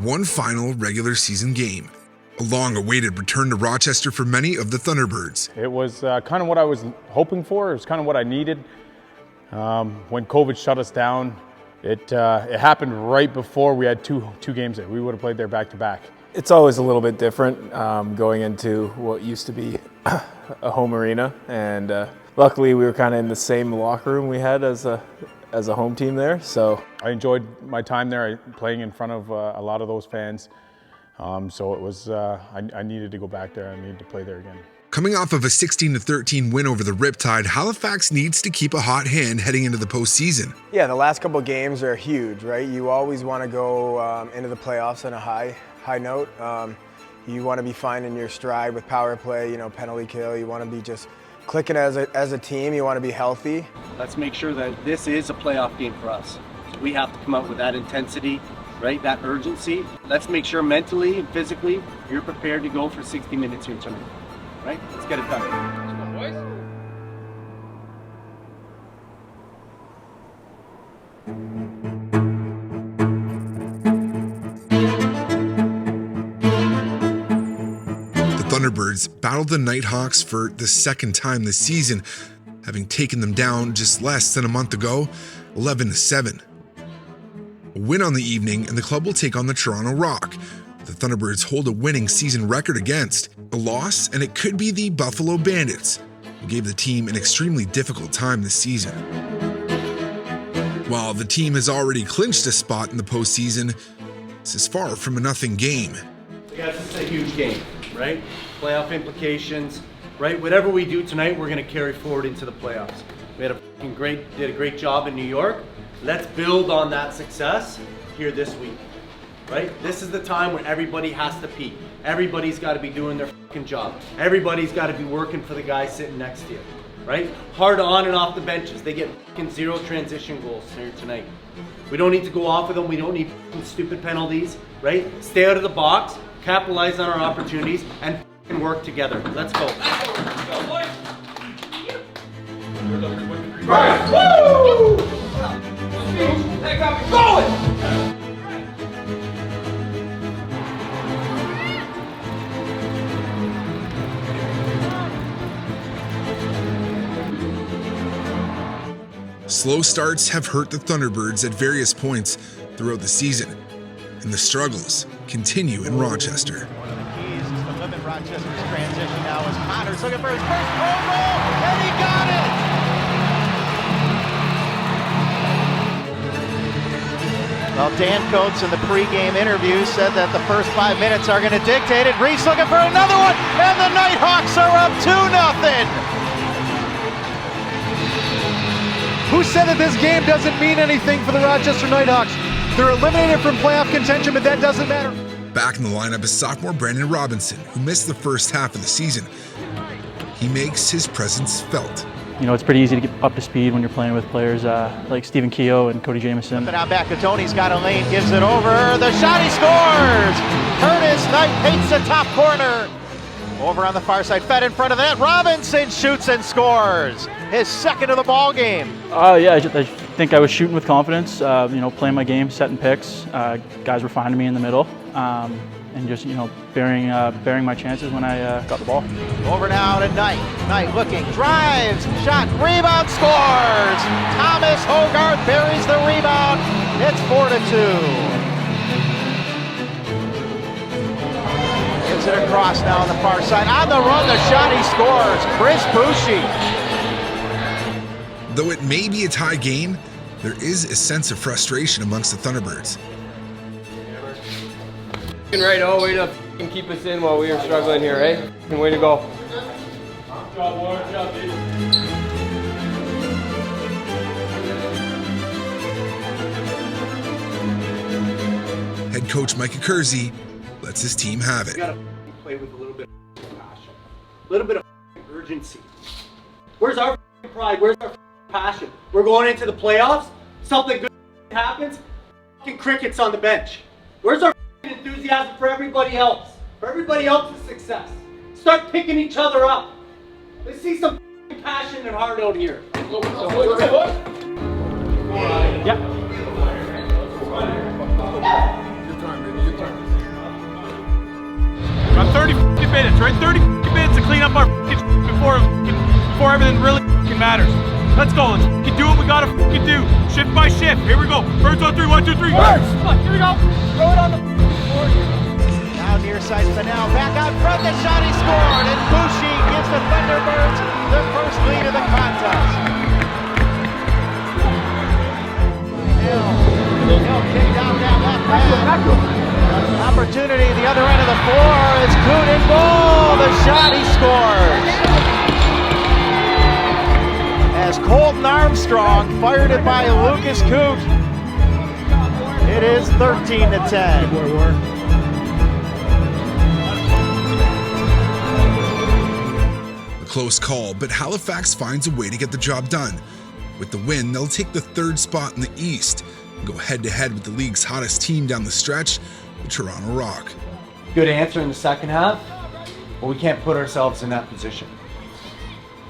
one final regular season game. A long-awaited return to Rochester for many of the Thunderbirds. It was kind of what I was hoping for. It was kind of what I needed. When COVID shut us down, it happened right before we had two games there. We would have played there back-to-back. It's always a little bit different going into what used to be a home arena, and luckily we were kind of in the same locker room we had as a home team there. So I enjoyed my time there, playing in front of a lot of those fans. So it was, I needed to go back there. I needed to play there again. Coming off of a 16-13 win over the Riptide, Halifax needs to keep a hot hand heading into the postseason. Yeah, the last couple of games are huge, right? You always want to go into the playoffs on a high note. You want to be finding your stride with power play, penalty kill. You want to be just clicking as a team. You want to be healthy. Let's make sure that this is a playoff game for us. We have to come out with that intensity, right? That urgency. Let's make sure mentally and physically you're prepared to go for 60 minutes here tonight, right? Let's get it done. Let's go, boys. The Thunderbirds battled the Knighthawks for the second time this season, having taken them down just less than a month ago, 11-7. A win on the evening, and the club will take on the Toronto Rock. The Thunderbirds hold a winning season record against. A loss, and it could be the Buffalo Bandits, who gave the team an extremely difficult time this season. While the team has already clinched a spot in the postseason, this is far from a nothing game. Guys, this is a huge game, right? Playoff implications, right? Whatever we do tonight, we're going to carry forward into the playoffs. We did a great job in New York. Let's build on that success here this week, right? This is the time where everybody has to peak. Everybody's got to be doing their fucking job. Everybody's got to be working for the guy sitting next to you, right? Hard on and off the benches. They get fucking 0 transition goals here tonight. We don't need to go off of them. We don't need fucking stupid penalties, right? Stay out of the box, capitalize on our opportunities, and fucking work together. Let's go. Right. Woo! They got me going! Slow starts have hurt the Thunderbirds at various points throughout the season, and the struggles continue in Rochester. One of the keys is to limit Rochester's transition now as Connor's looking for his first goal, and he got it! Well, Dan Coates in the pregame interview said that the first 5 minutes are going to dictate it. Reese looking for another one, and the Knighthawks are up 2-0. Who said that this game doesn't mean anything for the Rochester Knighthawks? They're eliminated from playoff contention, but that doesn't matter. Back in the lineup is sophomore Brandon Robinson, who missed the first half of the season. He makes his presence felt. It's pretty easy to get up to speed when you're playing with players like Stephen Keogh and Cody Jamieson. But now back to Tony's got a lane, gives it over. The shot, he scores! Curtis Knight paints the top corner. Over on the far side, fed in front of that. Robinson shoots and scores. His second of the ball game. Yeah, I think I was shooting with confidence. Playing my game, setting picks. Guys were finding me in the middle, and just bearing my chances when I got the ball. Over now to Knight. Knight looking, drives, shot, rebound, scores. Thomas Hogarth buries the rebound. It's 4-2. Gives it across now on the far side. On the run, the shot, he scores. Chris Boucher. Though it may be a tie game, there is a sense of frustration amongst the Thunderbirds. Right, way to keep us in while we were struggling here, eh? Way to go. Head coach Micah Kersey lets his team have it. We gotta play with a little bit of passion, a little bit of urgency. Where's our pride? Where's our passion? We're going into the playoffs. Something good happens. Crickets on the bench. Where's our enthusiasm for everybody else? For everybody else's success. Start picking each other up. Let's see some passion and heart out here. Yeah. Your time, baby. Your time. right? 30 minutes to clean up our before everything really matters. Let's go. Let's do what we gotta do. Shift by shift. Here we go. Birds on 3. 1, 2, 3. Birds. Come on, here we go. Throw it on the board. Now near side Fennell. Back out front. The shot he scored. And Bushi gives the Thunderbirds their first lead of the contest. Hill kicked out that left hand. Opportunity the other end of the floor. It's Coot in goal. The shot he scores. As Colton Armstrong fired it by Lucas Coot. It is 13-10. A close call, but Halifax finds a way to get the job done. With the win, they'll take the 3rd spot in the East and go head-to-head with the league's hottest team down the stretch, the Toronto Rock. Good answer in the second half, but we can't put ourselves in that position.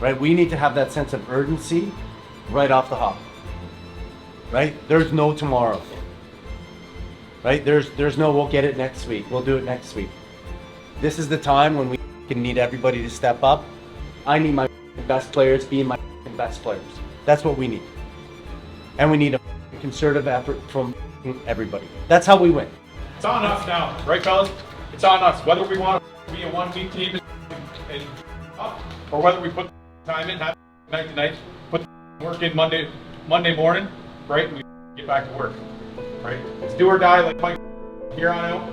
Right? We need to have that sense of urgency right off the hop. Right? There's no tomorrow. Right? There's no we'll get it next week. We'll do it next week. This is the time when we need everybody to step up. I need my best players being my best players. That's what we need. And we need a concerted effort from everybody. That's how we win. It's on us now, right, fellas? It's on us. Whether we want to be a one-week team and up, or whether we put time in, have night to night, put work in Monday morning, right? And we get back to work, right? It's do or die, like Mike here on out.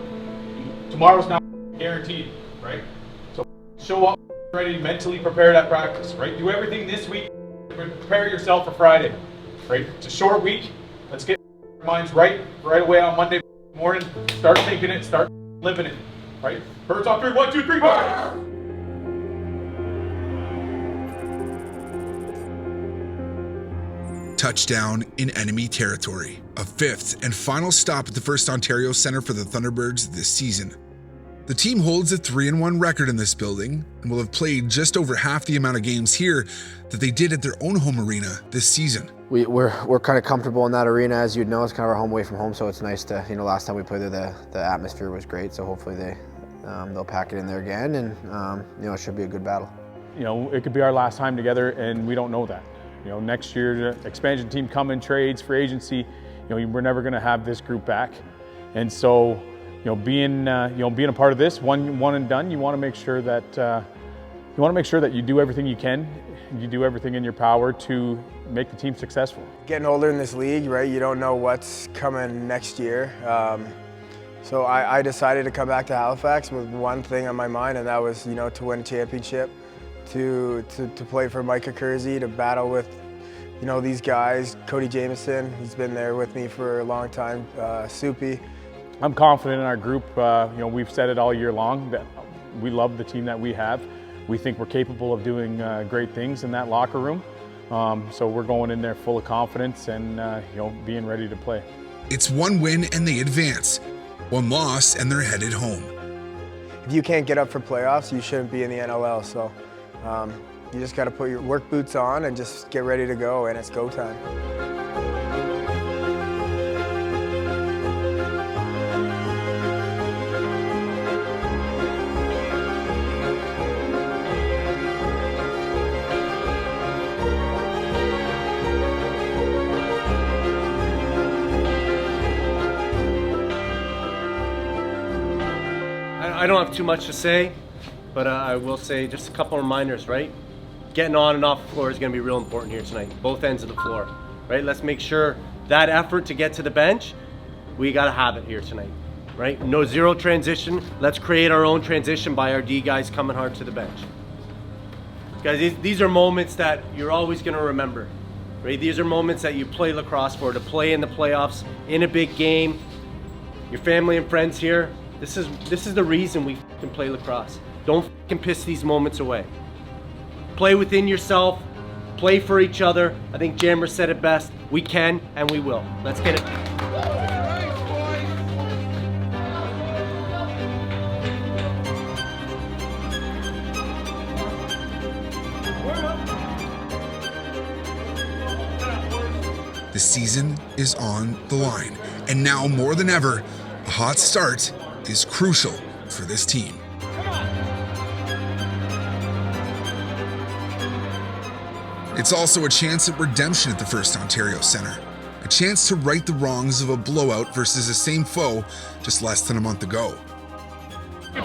Tomorrow's not guaranteed, right? So show up ready, mentally prepared at practice, right? Do everything this week. Prepare yourself for Friday, right? It's a short week. Let's get our minds right away on Monday morning. Start thinking it, start living it, right? Birds on 3. 1, 2, 3. Birds. Touchdown in enemy territory. A 5th and final stop at the First Ontario Centre for the Thunderbirds this season. The team holds a 3-1 record in this building and will have played just over half the amount of games here that they did at their own home arena this season. We're kind of comfortable in that arena, as you'd know. It's kind of our home away from home, so it's nice to, last time we played there, the atmosphere was great, so hopefully they'll pack it in there again, and it should be a good battle. It could be our last time together, and we don't know that. Next year, the expansion team coming, trades, free agency, we're never going to have this group back. And so, being a part of this, one and done, you want to make sure that you do everything you can, you do everything in your power to make the team successful. Getting older in this league, right? You don't know what's coming next year. So I decided to come back to Halifax with one thing on my mind, and that was, to win a championship, to play for Micah Kersey, to battle with, these guys. Cody Jamieson, he's been there with me for a long time. Soupy. I'm confident in our group. We've said it all year long that we love the team that we have. We think we're capable of doing great things in that locker room. So we're going in there full of confidence and being ready to play. It's one win and they advance. One loss and they're headed home. If you can't get up for playoffs, you shouldn't be in the NLL. So you just got to put your work boots on and just get ready to go, and it's go time. I don't have too much to say, but I will say just a couple reminders, right? Getting on and off the floor is going to be real important here tonight, both ends of the floor, right? Let's make sure that effort to get to the bench, we got to have it here tonight, right? No zero transition. Let's create our own transition by our D guys coming hard to the bench. Guys, these are moments that you're always going to remember, right? These are moments that you play lacrosse for, to play in the playoffs, in a big game, your family and friends here. This is the reason we can play lacrosse. Don't piss these moments away. Play within yourself, play for each other. I think Jammer said it best. We can and we will. Let's get it. The season is on the line, and now more than ever, a hot start is crucial for this team. It's also a chance at redemption at the First Ontario Centre. A chance to right the wrongs of a blowout versus the same foe just less than a month ago.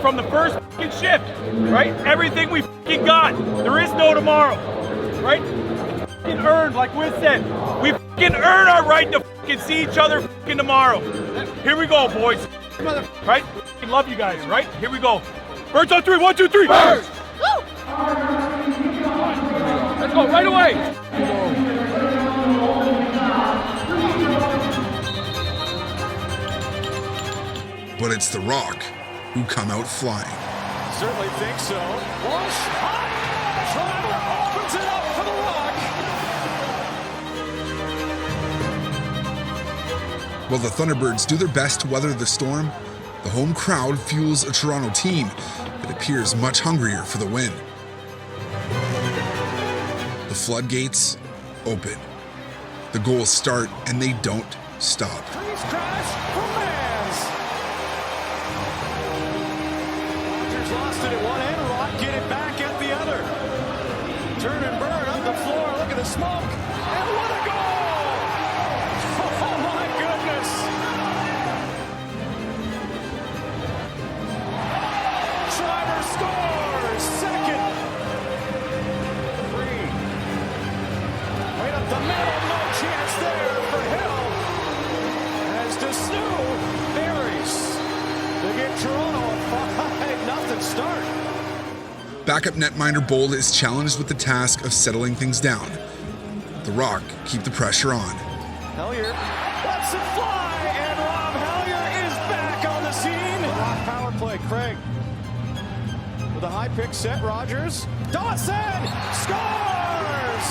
From the first shift, right? Everything we got. There is no tomorrow, right? Earned, like Wiz said. We earn our right to see each other tomorrow. Here we go, boys. Right? Love you guys, right? Here we go. Birds on three. 1, 2, 3. Birds! Let's go right away. But it's the Rock who come out flying. Certainly think so. Walsh, hot! Driver opens it up for the Rock. While the Thunderbirds do their best to weather the storm, the home crowd fuels a Toronto team that appears much hungrier for the win. The floodgates open. The goals start and they don't stop. Trees crash from Mans. Rogers lost it at one end. Rock get it back at the other. Turn and burn up the floor. Look at the smoke. And what a goal! Oh my goodness! Schreiber scores! Second! Free. Right up the middle. No chance there for Hill. As DeSnew buries. They get Toronto a 5-0 start. Backup netminder Bold is challenged with the task of settling things down. The Rock keep the pressure on. Hellier lets it fly, and Rob Hellier is back on the scene. Rock power play, Craig. With a high pick set, Rogers. Dawson scores!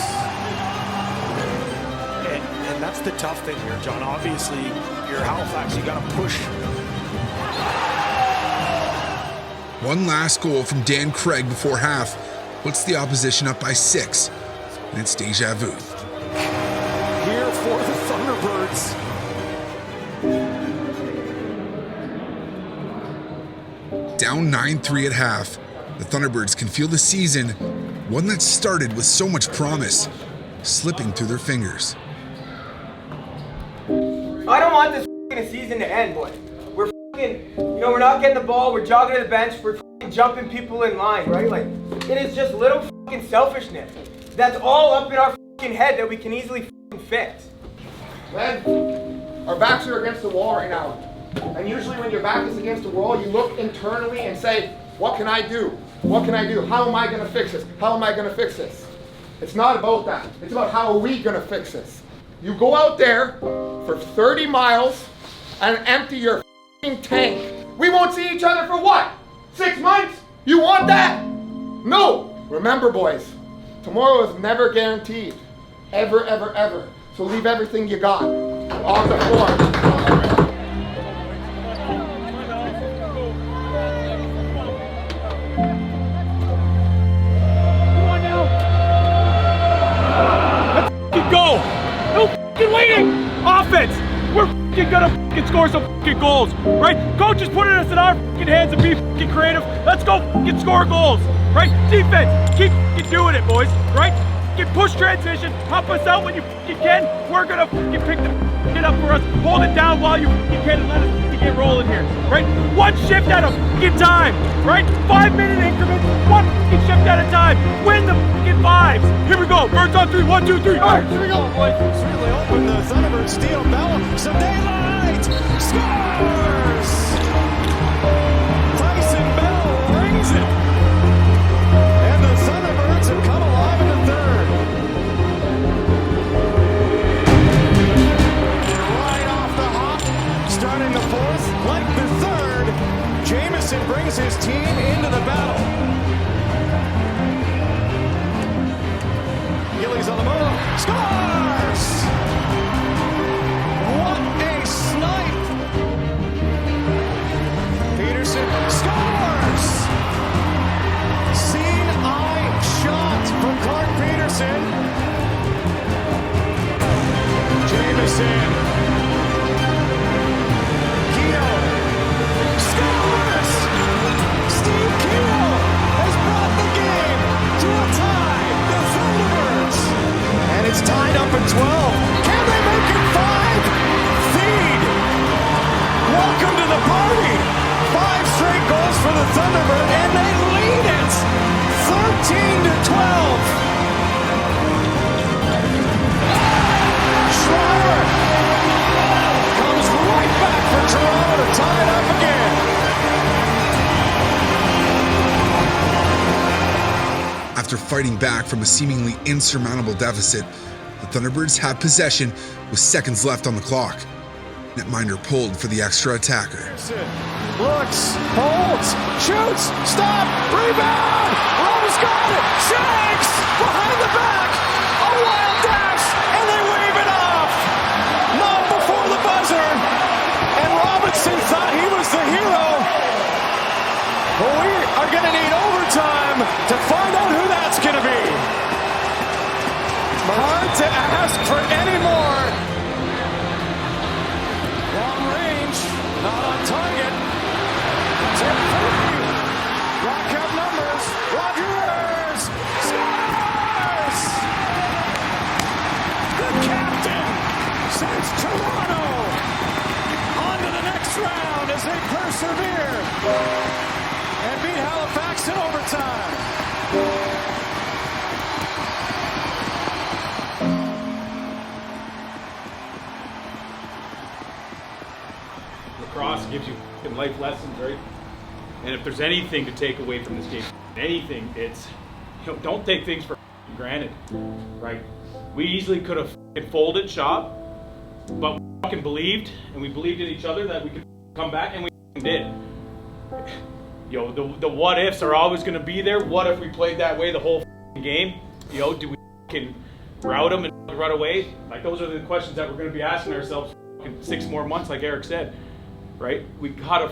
And that's the tough thing here, John. Obviously, you're Halifax, you got to push. One last goal from Dan Craig before half puts the opposition up by 6, and it's deja vu. Here for the Thunderbirds. Down 9-3 at half, the Thunderbirds can feel the season, one that started with so much promise, slipping through their fingers. I don't want this season to end, boy. We're we're not getting the ball, we're jogging to the bench, we're jumping people in line, right? Like, it is just little selfishness. That's all up in our head that we can easily fix. Man, our backs are against the wall right now. And usually when your back is against the wall, you look internally and say, what can I do? What can I do? How am I going to fix this? How am I going to fix this? It's not about that. It's about how are we going to fix this. You go out there for 30 miles and empty your tank. We won't see each other for what? 6 months? You want that? No. Remember, boys, tomorrow is never guaranteed. Ever, ever, ever. So leave everything you got on the floor. Go! No waiting! Offense! We're gonna score some goals, right? Coach is putting us in our hands and be creative. Let's go score goals, right? Defense, keep doing it, boys, right? Push transition, help us out when you can. We're gonna pick it up for us. Hold it down while you can and let us get rolling here, right? One shift at a time, right? 5-minute increments, one shift at a time. Win the fives. Here we go. Birds on 3. 1, 2, 3. All right, here we go, boys. Certainly open the Thunderbirds. Steal Bell. Some daylight. Scores! Tyson Bell rings it. And the Thunderbirds have come alive in the third. Right off the hop. Starting the fourth. Like the third. Jamieson brings his team into the battle. Gillies on the move, scores! What a snipe! Peterson scores! Scene eye shot from Clark Peterson. Jamieson. Keogh scores! Steve Keogh has brought the game to a tie. The Thunderbirds Thunderbird, and they lead it 13-12. Schreiber comes right back for Toronto to tie it up again. After fighting back from a seemingly insurmountable deficit, the Thunderbirds have possession with seconds left on the clock. Netminder pulled for the extra attacker. Looks, holds, shoots, stop, rebound! Rome's got it, Shanks! Behind the back, a wild dash, and they wave it off! Not before the buzzer, and Robinson thought he was the hero. But we are going to need overtime to find out who that's going to be. Hard to ask for any more. Long range, not on target. Tip 3. Rock out numbers. Rogers scores! The captain sends Toronto on to the next round as they persevere and beat Halifax in overtime. Lacrosse gives you life lessons, right? And if there's anything to take away from this game, anything, it's, don't take things for granted, right? We easily could have folded shop, but we fucking believed, and we believed in each other that we could come back, and we did. The what ifs are always going to be there. What if we played that way the whole game? Do we can route them and run away? Like, those are the questions that we're going to be asking ourselves in 6 more months, like Eric said, right? We gotta,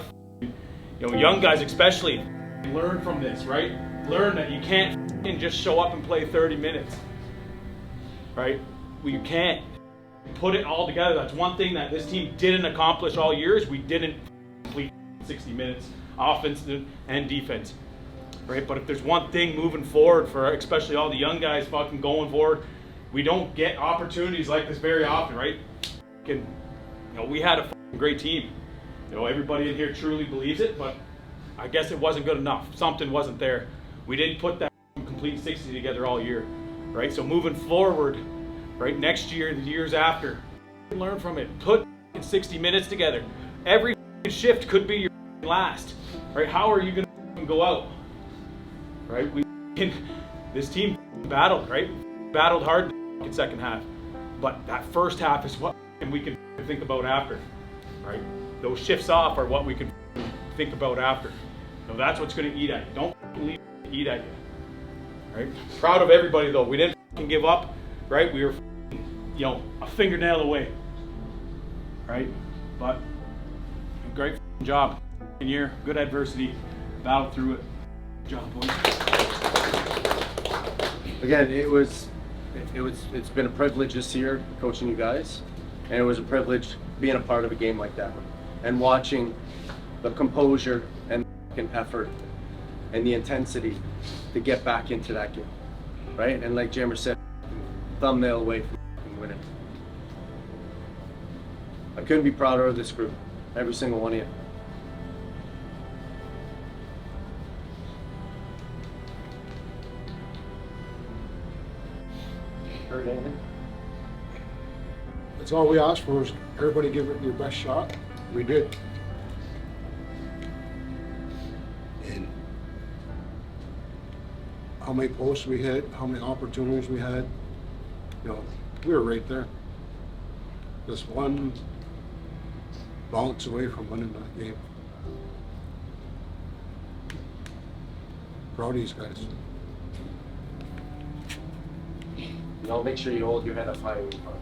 young guys especially, learn from this, right? Learn that you can't just show up and play 30 minutes, right? You can't put it all together. That's one thing that this team didn't accomplish all year, is we didn't complete 60 minutes, offense and defense, right? But if there's one thing moving forward for especially all the young guys fucking going forward, we don't get opportunities like this very often, right? We had a great team. Everybody in here truly believes it, but I guess it wasn't good enough. Something wasn't there. We didn't put that complete 60 together all year, right? So moving forward, right, next year, the years after, learn from it. Put 60 minutes together. Every shift could be your last, right? How are you going to go out, right? This team battled, right? Battled hard in second half, but that first half is what we can think about after, right? Those shifts off are what we can think about after. That's what's going to eat at you. Don't leave it to eat at you, right? Proud of everybody though. We didn't give up, right? We were, a fingernail away, right? But great job in year, good adversity, battled through it. Good job, boys. Again, it's been a privilege this year coaching you guys, and it was a privilege being a part of a game like that and watching the composure and effort and the intensity to get back into that game, right? And like Jammer said, thumbnail away from winning. I couldn't be prouder of this group, every single one of you. Heard anything? That's all we asked for, was everybody give it your best shot. We did. And how many posts we hit, how many opportunities we had, we were right there. Just one bounce away from winning that game. Proud of these guys. Make sure you hold your head up high when you talk.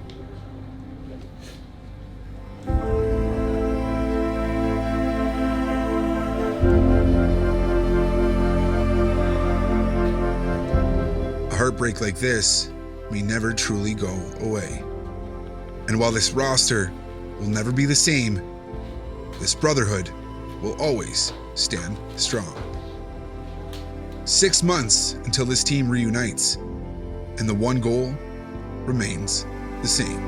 A heartbreak like this may never truly go away. And while this roster will never be the same, this brotherhood will always stand strong. 6 months until this team reunites, and the one goal remains the same.